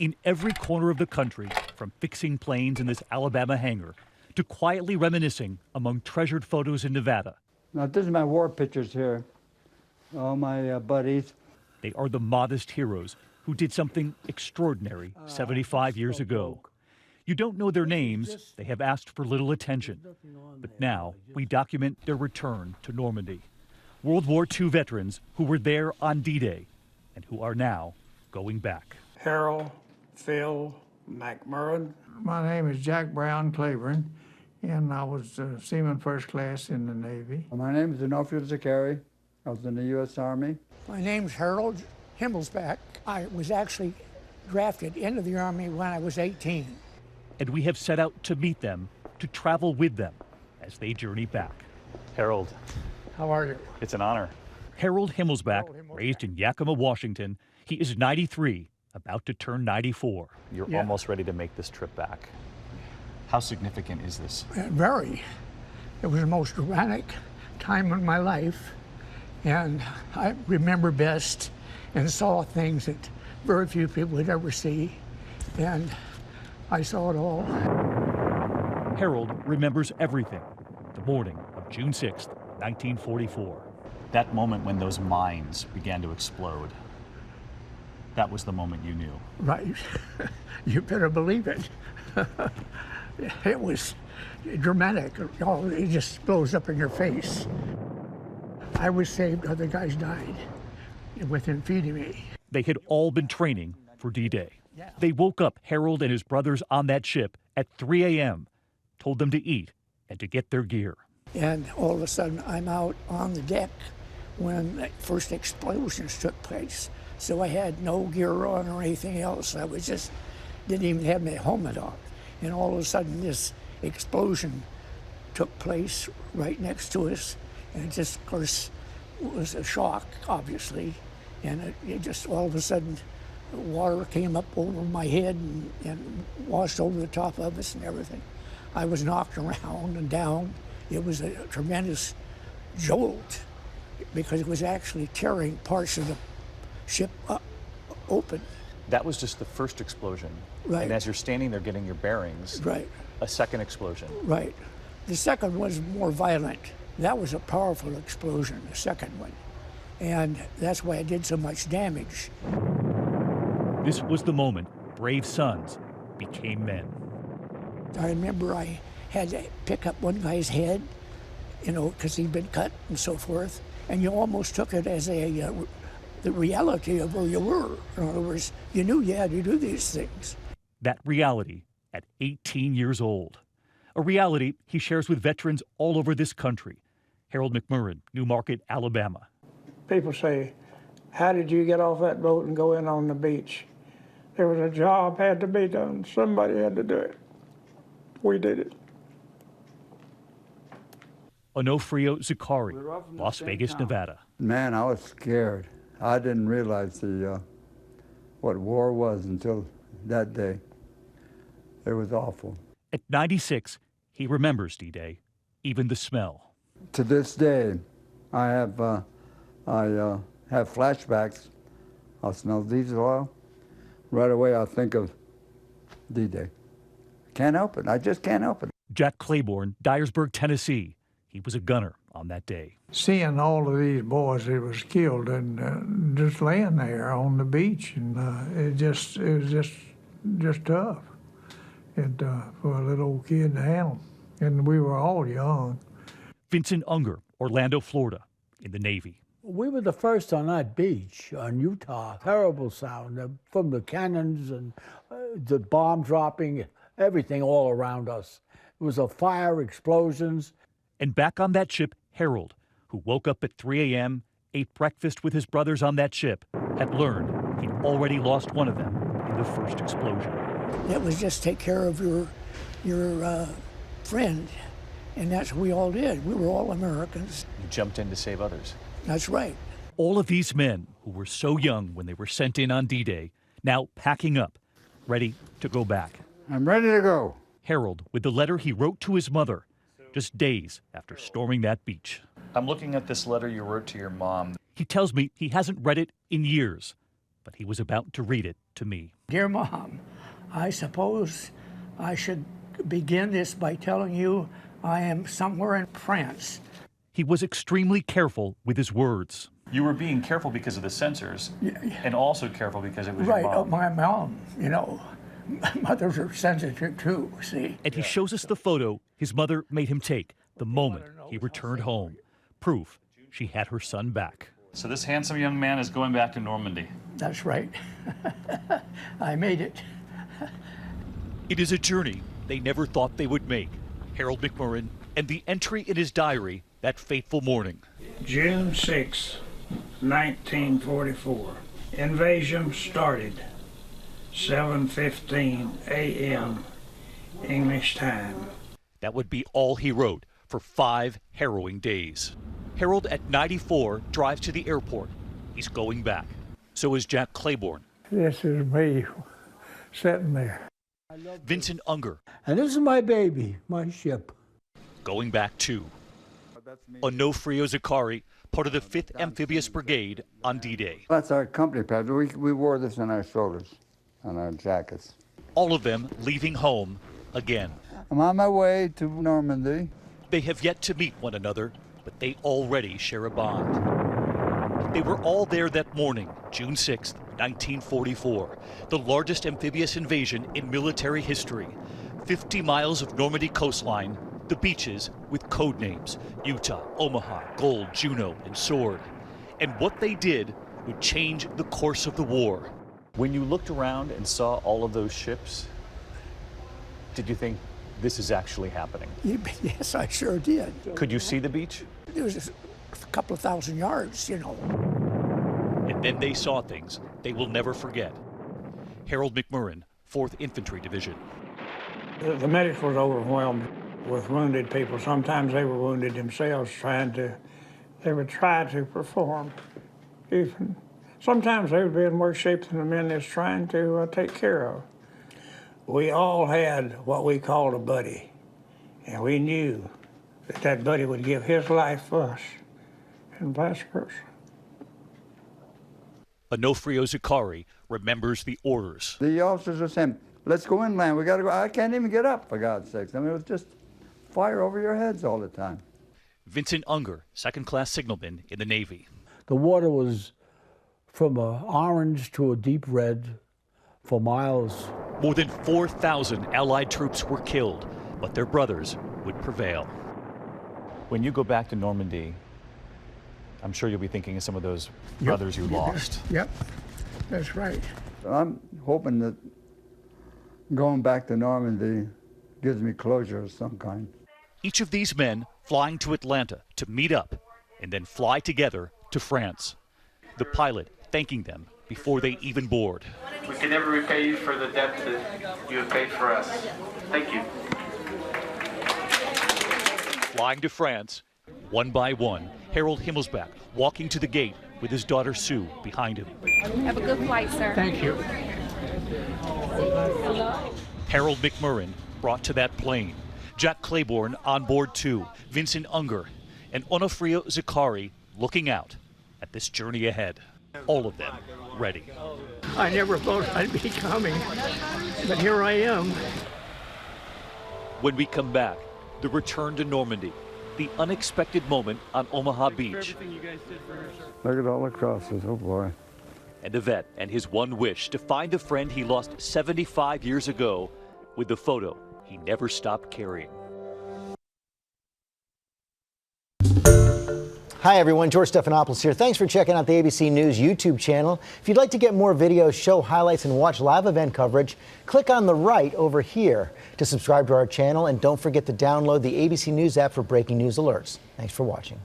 In every corner of the country, from fixing planes in this Alabama hangar to quietly reminiscing among treasured photos in Nevada. Now, this is my war pictures here, all my buddies. They are the modest heroes who did something extraordinary 75 years ago. You don't know their names, they have asked for little attention. But now we document their return to Normandy. World War II veterans who were there on D-Day and who are now going back. Harold, Phil, McMurrin. My name is Jack Brown Claiborne, and I was Seaman First Class in the Navy. My name is Norfield Zakari. I was in the U.S. Army. My name's Harold Himmelsbach. I was actually drafted into the Army when I was 18. And we have set out to meet them, to travel with them as they journey back. Harold. How are you? It's an honor. Harold Himmelsbach, raised in Yakima, Washington. He is 93, about to turn 94. You're almost ready to make this trip back. How significant is this? Very. It was the most dramatic time in my life, and I remember best and saw things that very few people would ever see, and I saw it all. Harold remembers everything. The morning of June 6th, 1944. That moment when those mines began to explode, that was the moment you knew. Right. You better believe it. It was dramatic. It just blows up in your face. I was saved, other guys died within feeding me. They had all been training for D-Day. They woke up Harold and his brothers on that ship at 3 a.m., told them to eat and to get their gear. And all of a sudden, I'm out on the deck when the first explosions took place. So I had no gear on or anything else. I was just, didn't even have my helmet on. And all of a sudden, this explosion took place right next to us. And it just, of course, was a shock, obviously. And it just, all of a sudden, water came up over my head and washed over the top of us and everything. I was knocked around and down. It was a tremendous jolt because it was actually tearing parts of the ship open. That was just the first explosion. Right. And as you're standing there getting your bearings, right, a second explosion. Right. The second was more violent. That was a powerful explosion, the second one. And that's why it did so much damage. This was the moment brave sons became men. I remember I had to pick up one guy's head, you know, because he'd been cut and so forth, and you almost took it as the reality of where you were. In other words, you knew you had to do these things. That reality at 18 years old. A reality he shares with veterans all over this country. Harold McMurrin, Newmarket, Alabama. People say, how did you get off that boat and go in on the beach? There was a job had to be done. Somebody had to do it. We did it. Onofrio Zakari, Las Vegas, Nevada. Man, I was scared. I didn't realize what war was until that day. It was awful. At 96, he remembers D-Day, even the smell. To this day, I have flashbacks. I'll smell diesel oil. Right away, I'll think of D-Day. Can't help it. I just can't help it. Jack Claiborne, Dyersburg, Tennessee. He was a gunner on that day. Seeing all of these boys that was killed and just laying there on the beach, and it was just tough for a little old kid to handle. And we were all young. Vincent Unger, Orlando, Florida, in the Navy. We were the first on that beach on Utah. Terrible sound from the cannons and the bomb dropping, everything all around us. It was a fire, explosions. And back on that ship, Harold, who woke up at 3 a.m., ate breakfast with his brothers on that ship, had learned he'd already lost one of them in the first explosion. It was just take care of your friend, and that's what we all did. We were all Americans. You jumped in to save others. That's right. All of these men who were so young when they were sent in on D-Day, now packing up, ready to go back. I'm ready to go. Harold, with the letter he wrote to his mother, just days after storming that beach. I'm looking at this letter you wrote to your mom. He tells me he hasn't read it in years, but he was about to read it to me. Dear Mom, I suppose I should begin this by telling you I am somewhere in France. He was extremely careful with his words. You were being careful because of the sensors, and also careful because it was Right, your mom. my mom, you know. Mothers are sensitive too, see. And he shows us the photo his mother made him take the moment he returned home. Proof she had her son back. So this handsome young man is going back to Normandy. That's right. I made it. It is a journey they never thought they would make. Harold McMurrin and the entry in his diary that fateful morning. June 6, 1944. Invasion started. 7:15 a.m. English time. That would be all he wrote for 5 harrowing days. Harold, at 94, drives to the airport. He's going back. So is Jack Claiborne. This is me sitting there. Vincent Unger, And this is my baby, my ship. going back too. Onofrio Zakari, part of the 5th Amphibious Brigade on D-Day. That's our company pad. We wore this on our shoulders, on our jackets. All of them leaving home again. I'm on my way to Normandy. They have yet to meet one another, but they already share a bond. They were all there that morning, June 6th, 1944, the largest amphibious invasion in military history. 50 miles of Normandy coastline, the beaches with code names, Utah, Omaha, Gold, Juno, and Sword. And what they did would change the course of the war. When you looked around and saw all of those ships, did you think this is actually happening? Yes, I sure did. Could you see the beach? It was a couple of thousand yards, you know. And then they saw things they will never forget. Harold McMurrin, 4th Infantry Division. The medics was overwhelmed with wounded people. Sometimes they were wounded themselves they would try to perform. Even sometimes they would be in worse shape than the men that's trying to take care of. We all had what we called a buddy, and we knew that that buddy would give his life for us, and vice versa. Onofrio Zakari remembers the orders. The officers were saying, let's go inland. We got to go. I can't even get up, for God's sakes. I mean, it was just fire over your heads all the time. Vincent Unger, 2nd-class signalman in the Navy. The water was from an orange to a deep red for miles. More than 4,000 Allied troops were killed, but their brothers would prevail. When you go back to Normandy, I'm sure you'll be thinking of some of those brothers you lost. Yep, that's right. I'm hoping that going back to Normandy gives me closure of some kind. Each of these men flying to Atlanta to meet up and then fly together to France. The pilot thanking them before they even board. We can never repay you for the debt that you have paid for us. Thank you. Flying to France, one by one, Harold Himmelsbach walking to the gate with his daughter Sue behind him. Have a good flight, sir. Thank you. Harold McMurrin brought to that plane. Jack Claiborne on board too, Vincent Unger, and Onofrio Zakari looking out at this journey ahead. All of them ready. I never thought I'd be coming, but here I am. When we come back, the return to Normandy, the unexpected moment on Omaha Beach, Look at all the crosses, oh boy. and a vet and his one wish to find the friend he lost 75 years ago with the photo he never stopped carrying. Hi everyone, George Stephanopoulos here. Thanks for checking out the ABC News YouTube channel. If you'd like to get more videos, show highlights, and watch live event coverage, click on the right over here to subscribe to our channel, and don't forget to download the ABC News app for breaking news alerts. Thanks for watching.